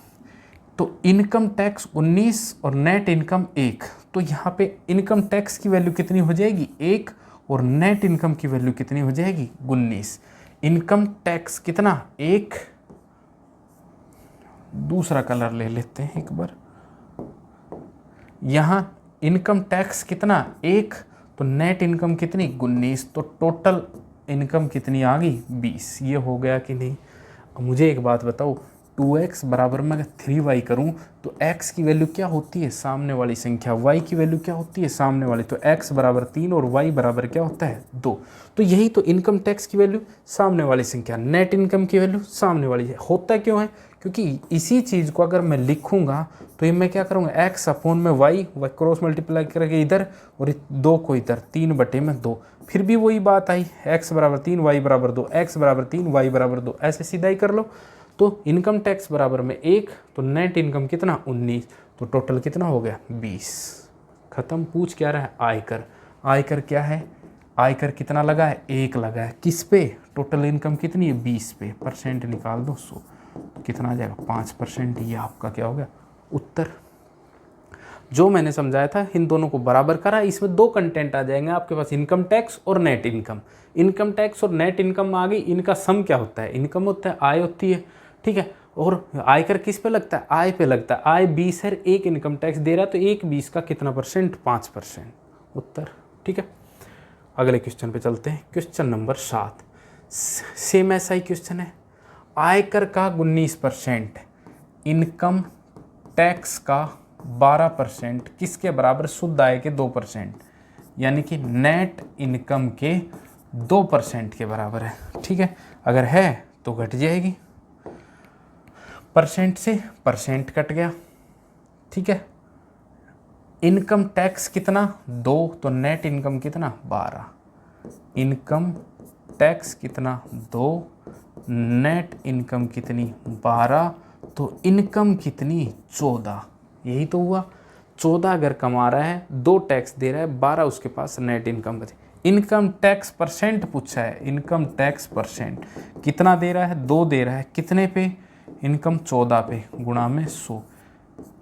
तो इनकम टैक्स 19 और नेट इनकम 1, तो यहाँ पे इनकम टैक्स की वैल्यू कितनी हो जाएगी, 1, और नेट इनकम की वैल्यू कितनी हो जाएगी, 19। इनकम टैक्स कितना, 1, दूसरा कलर ले लेते हैं एक बार, यहाँ इनकम टैक्स कितना, 1, तो नेट इनकम कितनी, 19, तो टोटल इनकम कितनी आ गई, 20। ये हो गया कि नहीं। अब मुझे एक बात बताओ, 2x बराबर में अगर 3y करूं तो x की वैल्यू क्या होती है, सामने वाली संख्या, y की वैल्यू क्या होती है, सामने वाली, तो x बराबर 3 और y बराबर क्या होता है, 2। तो यही तो इनकम टैक्स की वैल्यू सामने वाली संख्या, नेट इनकम की वैल्यू सामने वाली है। होता क्यों है, क्योंकि इसी चीज़ को अगर मैं लिखूंगा तो ये मैं क्या करूँगा, x अपॉन में y क्रॉस मल्टीप्लाई करके इधर और 2 को इधर, 3/2। फिर भी वही बात आई, x बराबर 3 y बराबर 2, x बराबर 3 y बराबर 2, ऐसे सीधा ही कर लो। तो इनकम टैक्स बराबर में 1, तो नेट इनकम कितना 19, तो टोटल कितना हो गया 20। खत्म। पूछ क्या रहा है आयकर। आयकर क्या है, आयकर कितना लगा है 1 लगा है, किस पे, टोटल इनकम कितनी है 20 पे, परसेंट निकाल दो 100, तो कितना आ जाएगा 5%। ये आपका क्या हो गया उत्तर। जो मैंने समझाया था इन दोनों को बराबर करा, इसमें 2 कंटेंट आ जाएंगे आपके पास, इनकम टैक्स और नेट इनकम। इनकम टैक्स और नेट इनकम आ गई, इनका सम क्या होता है, इनकम होता है, आय होती है, ठीक है। और आयकर किस पे लगता है, आय पे लगता है। आय 20 है, 1 इनकम टैक्स दे रहा है, तो 1 20 का कितना परसेंट 5%, उत्तर, ठीक है। अगले क्वेश्चन पे चलते हैं, क्वेश्चन नंबर 7। सेम ऐसा ही क्वेश्चन है, आयकर का 19%, इनकम टैक्स का 12% किसके बराबर, शुद्ध आय के 2%, यानी कि नेट इनकम के 2% के बराबर है, ठीक है। अगर है तो घट जाएगी, परसेंट से परसेंट कट गया, ठीक है। इनकम टैक्स कितना 2, तो नेट इनकम कितना 12, इनकम टैक्स कितना 2, नेट इनकम कितनी 12, तो इनकम कितनी 14, यही तो हुआ। 14 अगर कमा रहा है, 2 टैक्स दे रहा है, 12 उसके पास नेट इनकम बचे। इनकम टैक्स परसेंट पूछा है, इनकम टैक्स परसेंट कितना दे रहा है 2 दे रहा है, कितने पे, इनकम 14 पे, गुणा में 100,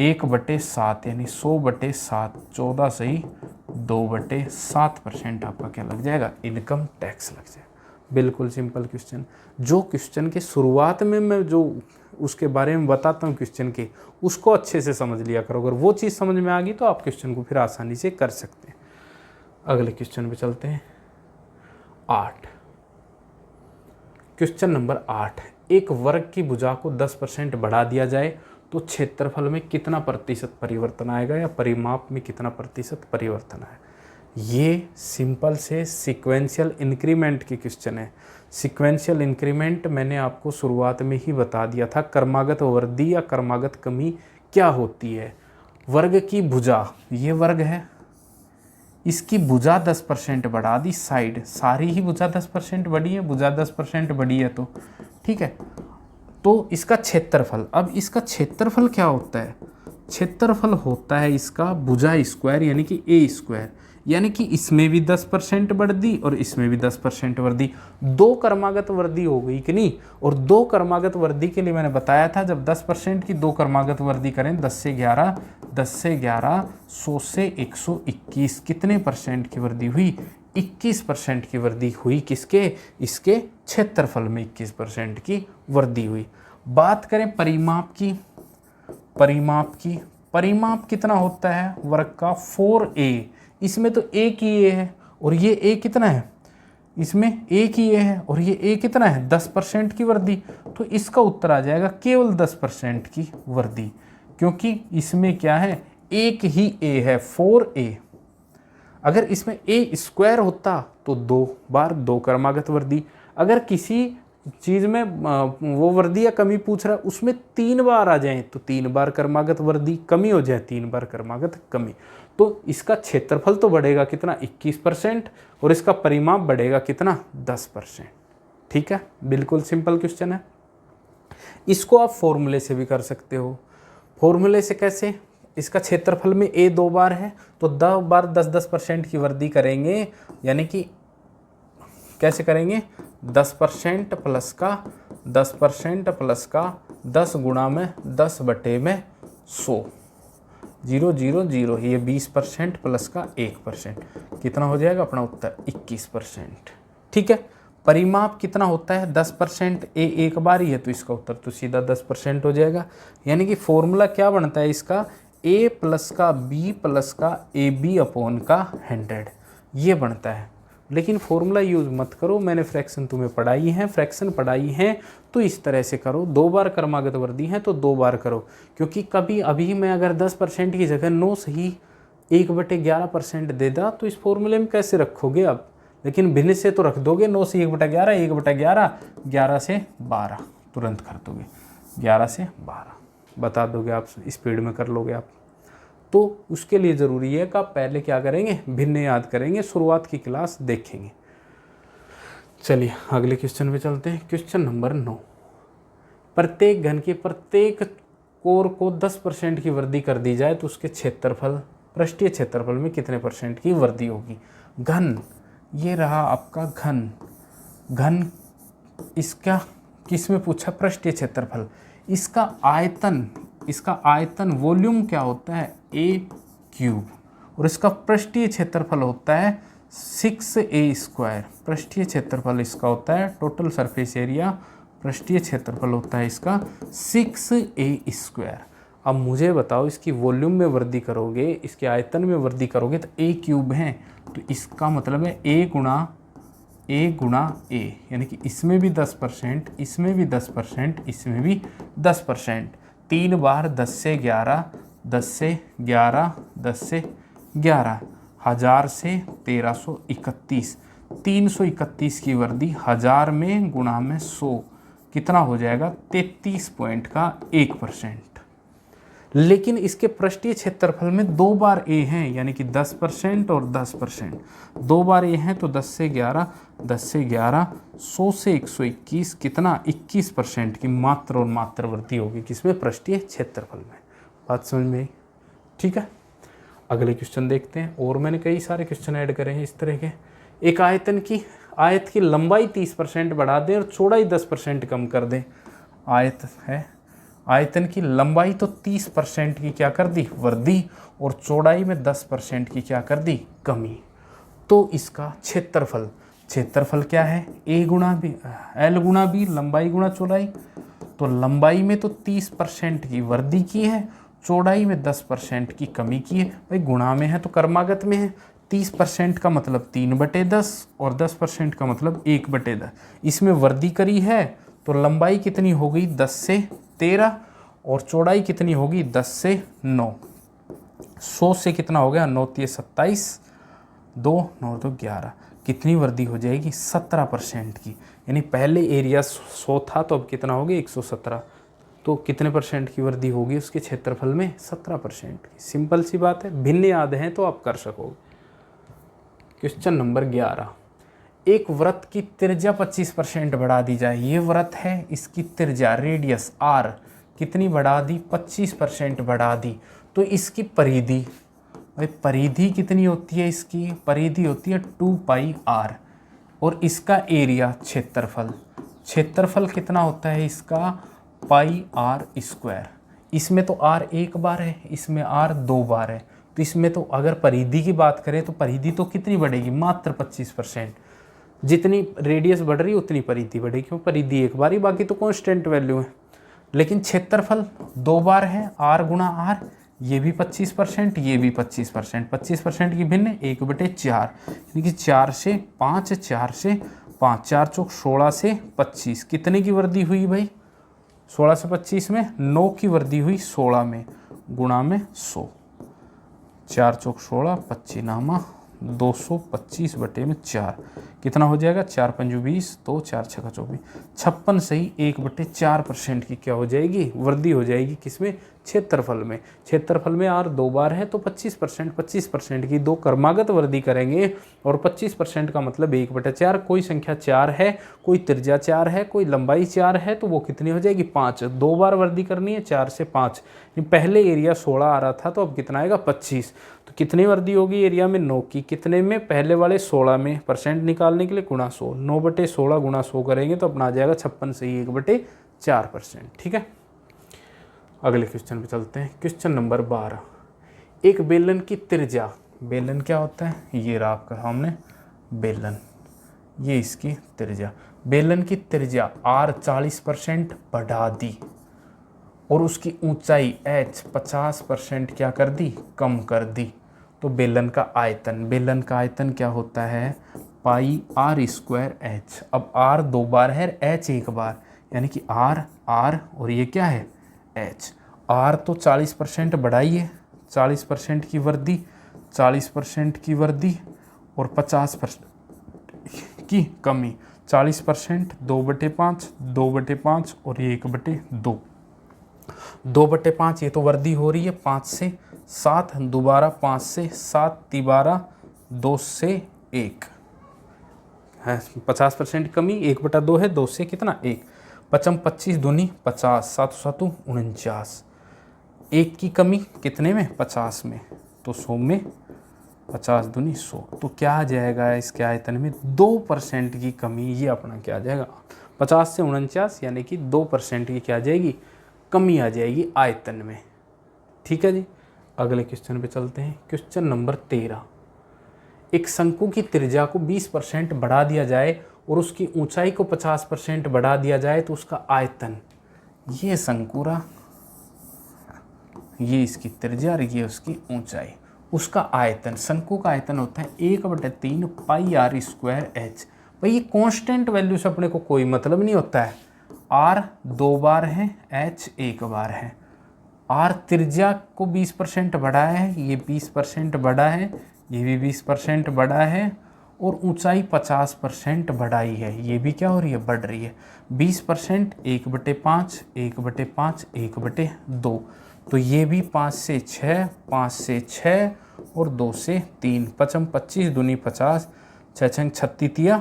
1/7 यानी 100/7, 14 सही 2/7% आपका क्या लग जाएगा, इनकम टैक्स लग जाएगा। बिल्कुल सिंपल क्वेश्चन। जो क्वेश्चन के शुरुआत में मैं जो उसके बारे में बताता हूँ क्वेश्चन के, उसको अच्छे से समझ लिया करो। अगर वो चीज़ समझ में आ गई तो आप क्वेश्चन को फिर आसानी से कर सकते हैं। अगले क्वेश्चन पे चलते हैं, 8। क्वेश्चन नंबर 8, एक वर्ग की भुजा को 10% बढ़ा दिया जाए तो क्षेत्रफल में कितना प्रतिशत परिवर्तन आएगा, या परिमाप में कितना प्रतिशत परिवर्तन आएगा। ये सिंपल से सीक्वेंशियल इंक्रीमेंट की क्वेश्चन है। सीक्वेंशियल इंक्रीमेंट मैंने आपको शुरुआत में ही बता दिया था, क्रमागत वृद्धि या क्रमागत कमी क्या होती है। वर्ग की भुजा, ये वर्ग है, इसकी भुजा 10% बढ़ा दी, साइड सारी ही भुजा 10% बढ़ी है, भुजा 10% बढ़ी है, तो ठीक है। तो इसका क्षेत्रफल, अब इसका क्षेत्रफल क्या होता है, क्षेत्रफल होता है इसका भुजा स्क्वायर यानी कि ए स्क्वायर, यानी कि इसमें भी 10% वृद्धि और इसमें भी 10% वृद्धि, 2 क्रमागत वृद्धि हो गई कि नहीं। और 2 क्रमागत वृद्धि के लिए मैंने बताया था, जब 10% की 2 क्रमागत वृद्धि करें, 10 से 11, 10 से 11, 100 से 121, कितने परसेंट की वृद्धि हुई, 21% की वृद्धि हुई। किसके, इसके क्षेत्रफल में 21% की वृद्धि हुई। बात करें परिमाप की, परिमाप कितना होता है वर्ग का 4a, इसमें तो एक ही ए है और ये ए कितना है, इसमें एक ही ए है और ये ए कितना है 10% की वृद्धि, तो इसका उत्तर आ जाएगा केवल 10% की वृद्धि, क्योंकि इसमें क्या है एक ही ए है 4a। अगर इसमें ए स्क्वायर होता तो 2 बार 2 क्रमागत वृद्धि, अगर किसी चीज़ में वो वृद्धि या कमी पूछ रहा है उसमें 3 बार आ जाए तो 3 बार क्रमागत वृद्धि, कमी हो जाए 3 बार क्रमागत कमी, तो इसका क्षेत्रफल तो बढ़ेगा कितना 21% और इसका परिमाप बढ़ेगा कितना 10%। ठीक है, बिल्कुल सिंपल क्वेश्चन है। इसको आप फॉर्मूले से भी कर सकते हो। फॉर्मूले से कैसे, इसका क्षेत्रफल में ए 2 बार है तो 10 बार 10% की वृद्धि करेंगे, यानी कि कैसे करेंगे 10% प्लस का 10% प्लस का 10 गुणा में 10/100, 0 0 0, ये 20% प्लस का 1%, कितना हो जाएगा अपना उत्तर 21%। ठीक है, परिमाप कितना होता है 10%, ए एक बार ही है तो इसका उत्तर तो सीधा 10% हो जाएगा। यानी कि फॉर्मूला क्या बनता है इसका, a प्लस का b प्लस का AB अपॉन का 100, ये बनता है। लेकिन फॉर्मूला यूज़ मत करो, मैंने फ्रैक्शन तुम्हें पढ़ाई है, फ्रैक्शन पढ़ाई है तो इस तरह से करो, 2 बार क्रमागत वृद्धि है तो 2 बार करो, क्योंकि कभी अभी मैं अगर 10% की जगह 9 सही 1/11% दे दा तो इस फॉर्मूले में कैसे रखोगे आप, लेकिन भिन्न से तो रख दोगे, 9 से 1/11, 1/11, 11 से 12 तुरंत कर दोगे, 11 से 12 बता दोगे आप, स्पीड में कर लोगे आप। तो उसके लिए ज़रूरी है कि आप पहले क्या करेंगे, भिन्न याद करेंगे, शुरुआत की क्लास देखेंगे। चलिए अगले क्वेश्चन पे चलते हैं, क्वेश्चन नंबर 9। प्रत्येक घन के प्रत्येक कोर को 10% की वृद्धि कर दी जाए तो उसके क्षेत्रफल, पृष्ठीय क्षेत्रफल में कितने परसेंट की वृद्धि होगी। घन, ये रहा आपका घन। घन इसका किस में पूछा, पृष्ठीय क्षेत्रफल। इसका आयतन वॉल्यूम क्या होता है, a क्यूब, और इसका पृष्ठीय क्षेत्रफल होता है 6a²। पृष्ठीय क्षेत्रफल इसका होता है, टोटल सरफेस एरिया, पृष्ठीय क्षेत्रफल होता है इसका 6a²। अब मुझे बताओ, इसकी वॉल्यूम में वृद्धि करोगे, इसके आयतन में वृद्धि करोगे तो a क्यूब है, तो इसका मतलब है a गुणा a, यानी कि इसमें भी 10%, इसमें भी 10%, इसमें भी 10%। 3 बार 10 से 11, 10 से 11, 10 से 11, 1000 से 1331, 331 की वृद्धि 1000 में गुणा में 100 कितना हो जाएगा, 33.1%। लेकिन इसके पृष्ठीय क्षेत्रफल में 2 बार a हैं, यानी कि 10% और 10%। 2 बार a हैं तो 10 से 11, 10 से 11, 100 से 121, कितना 21% की मात्र और मात्र वृद्धि होगी किसमें, पृष्ठीय क्षेत्रफल में। बात समझ में आई, ठीक है। अगले क्वेश्चन देखते हैं, और मैंने कई सारे क्वेश्चन ऐड करे हैं इस तरह के। एक आयत की लंबाई 30% बढ़ा दें और चौड़ाई 10% कम कर दें। आयत है, आयतन की लंबाई तो 30% की क्या कर दी, वृद्धि, और चौड़ाई में 10% की क्या कर दी, कमी। तो इसका क्षेत्रफल क्या है, a गुणा बी, l गुणा बी, लंबाई गुणा चौड़ाई। तो लंबाई में तो 30% की वृद्धि की है, चौड़ाई में 10% की कमी की है। भाई गुणा में है तो कर्मागत में है। 30% का मतलब 3/10 और 10% का मतलब 1/10। इसमें वृद्धि करी है तो लंबाई कितनी हो गई, 10 से 13, और चौड़ाई कितनी होगी, 10 से 9। 100 से कितना हो गया, 9 × 27, 2 9 2 11, कितनी वृद्धि हो जाएगी, 17% की। यानी पहले एरिया 100 था तो अब कितना हो गया, 117। तो कितने परसेंट की वृद्धि होगी उसके क्षेत्रफल में, 17% की। सिंपल सी बात है, भिन्न याद है तो आप कर सकोगे। क्वेश्चन नंबर 11, एक वृत्त की त्रिज्या 25% बढ़ा दी जाए। ये वृत्त है, इसकी त्रिज्या रेडियस r कितनी बढ़ा दी, 25% बढ़ा दी। तो इसकी परिधि, भाई परिधि कितनी होती है, इसकी परिधि होती है 2πr, और इसका एरिया क्षेत्रफल कितना होता है इसका, πr²। इसमें तो r एक बार है, इसमें r 2 बार है। तो इसमें तो अगर परिधि की बात करें तो परिधि तो कितनी बढ़ेगी, मात्र 25%। जितनी रेडियस बढ़ रही उतनी परिधि बढ़ेगी, क्यों, परिधि एक बार ही, बाकी तो कांस्टेंट वैल्यू है। लेकिन क्षेत्रफल 2 बार है, r गुणा r, ये भी 25%, ये भी 25%। 25% की भिन्न 1/4, यानी कि 4 से 5, 4 से 5, 4 चौक 16 से 25, कितने की वृद्धि हुई भाई, 16 से 25 में 9 की वृद्धि हुई 16 में, गुणा में 100, 4 चौक 16, 25 नामा 225/4, कितना हो जाएगा, 4 पंजू 20, तो 4 छक्का 24, 56 सही 1/4% की क्या हो जाएगी, वृद्धि हो जाएगी किसमें, क्षेत्रफल में। क्षेत्रफल में r 2 बार है तो 25% की 2 क्रमागत वृद्धि करेंगे, और 25% का मतलब 1/4। कोई संख्या 4 है, कोई त्रिज्या 4 है, कोई लंबाई 4 है, तो वो कितनी हो जाएगी, 5। 2 बार वृद्धि करनी है, 4 से 5। पहले एरिया 16 आ रहा था तो अब कितना आएगा, 25। तो कितनी वृद्धि होगी एरिया में, 9 की। कितने में, पहले वाले 16 में, परसेंट निकालने के लिए गुणा 100, 9/16 गुणा 100 करेंगे तो अपना आ जाएगा 56 सही 1/4%, ठीक है। अगले क्वेश्चन पे चलते हैं। क्वेश्चन नंबर 12, एक बेलन की त्रिज्या, बेलन क्या होता है, ये रहा आपका सामने बेलन, ये इसकी त्रिज्या। बेलन की त्रिज्या r 40% बढ़ा दी, और उसकी ऊंचाई h 50% क्या कर दी, कम कर दी। तो बेलन का आयतन क्या होता है, πr²h। अब r 2 बार है, h 1 बार, यानी कि r और ये क्या है, h। r तो 40% बढ़ाइए, 40% की वृद्धि, 40% की वृद्धि, और 50% की कमी। 40% 2/5, 2/5, और ये 1/2। 2/5 ये तो वृद्धि हो रही है, 5 से 7, दोबारा 5 से 7, तिबारा 2 से 1 है, 50% कमी, 1/2 है, 2 से कितना 1। पचम 25 दूनी 50, 7 7 49, 1 की कमी कितने में 50 में, तो 100 में 50 दूनी 100, तो क्या आ जाएगा इसके आयतन में 2% की कमी, ये अपना क्या आ जाएगा 50 से 49 यानी कि 2% की क्या आ जाएगी कमी आ जाएगी आयतन में। ठीक है जी, अगले क्वेश्चन पे चलते हैं। क्वेश्चन नंबर 13, एक शंकु की त्रिज्या को 20% बढ़ा दिया जाए और उसकी ऊंचाई को 50% बढ़ा दिया जाए तो उसका आयतन, ये शंकु रहा, ये इसकी त्रिज्या और ये उसकी ऊंचाई, उसका आयतन, शंकु का आयतन होता है 1/3 पाई आर स्क्वायर एच। भाई ये कांस्टेंट वैल्यू से अपने को कोई मतलब नहीं होता है, आर 2 बार है, एच 1 बार है। आर त्रिज्या को 20% बढ़ा है, ये 20% बढ़ा है, ये भी 20% बढ़ा है, और ऊंचाई 50% बढ़ाई है, ये भी क्या हो रही है बढ़ रही है। 20% 1/5, 1/5, 1/2, तो ये भी 5 से 6, 5 से 6 और 2 से 3, 5 25 दूनी 50, 6 6 36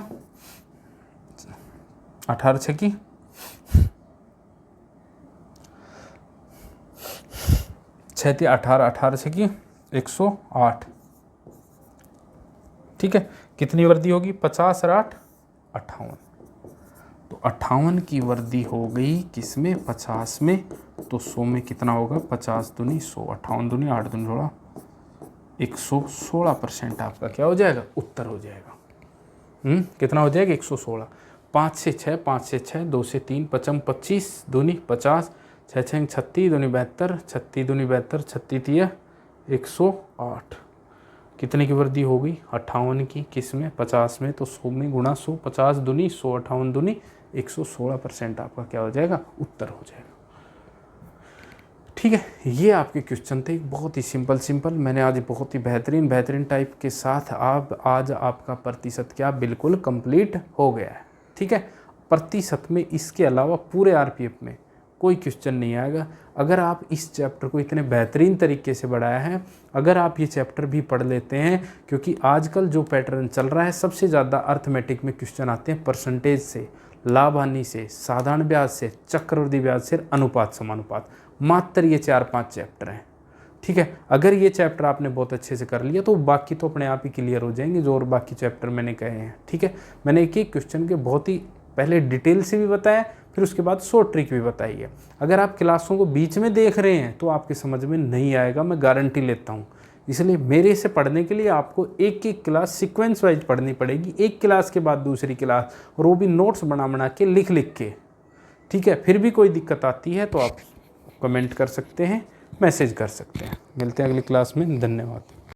18 6 6 18 18 6 108। ठीक है, कितनी वृद्धि होगी 50 और 8 58, तो 58 की वृद्धि हो गई किसमें 50 में, तो 100 में कितना होगा 50 दूनी 100, 58 दूनी 8 दूनी 16, 116% आपका क्या हो जाएगा उत्तर हो जाएगा। कितना हो जाएगा 116। 5 से 6, 5 से 6, 2 से 3, 5 25 दूनी 50, 6 6 36 दूनी 72, 36 दूनी 72, 36 108, कितने की वृद्धि हो गई 58 की, किस में 50 में, तो 100 में गुणा 100, 50 दूनी 100, 58 दूनी 116% आपका क्या हो जाएगा उत्तर हो जाएगा। ठीक है, ये आपके क्वेश्चन थे, बहुत ही सिंपल। मैंने आज बहुत ही बेहतरीन टाइप के साथ आज आपका प्रतिशत क्या बिल्कुल कंप्लीट हो गया है। ठीक है, प्रतिशत में इसके अलावा पूरे आरपीएफ में कोई क्वेश्चन नहीं आएगा। अगर आप इस चैप्टर को इतने बेहतरीन तरीके से बढ़ाया है, अगर आप ये चैप्टर भी पढ़ लेते हैं, क्योंकि आजकल जो पैटर्न चल रहा है सबसे ज़्यादा अर्थमेटिक में क्वेश्चन आते हैं परसेंटेज से, लाभ हानि से, साधारण ब्याज से, चक्रवृद्धि ब्याज से, अनुपात समानुपात, मात्र ये 4-5 चैप्टर हैं। ठीक है, अगर ये चैप्टर आपने बहुत अच्छे से कर लिया तो बाकी तो अपने आप ही क्लियर हो जाएंगे, जो और बाकी चैप्टर मैंने कहे हैं। ठीक है, मैंने एक एक क्वेश्चन के बहुत ही पहले डिटेल से भी बताया, फिर उसके बाद शॉर्ट ट्रिक भी बताई है। अगर आप क्लासों को बीच में देख रहे हैं तो आपके समझ में नहीं आएगा, मैं गारंटी लेता हूँ। इसलिए मेरे से पढ़ने के लिए आपको एक एक क्लास सीक्वेंस वाइज पढ़नी पड़ेगी, एक क्लास के बाद दूसरी क्लास, और वो भी नोट्स बना के लिख के। ठीक है, फिर भी कोई दिक्कत आती है तो आप कमेंट कर सकते हैं, मैसेज कर सकते हैं। मिलते हैं अगली क्लास में, धन्यवाद।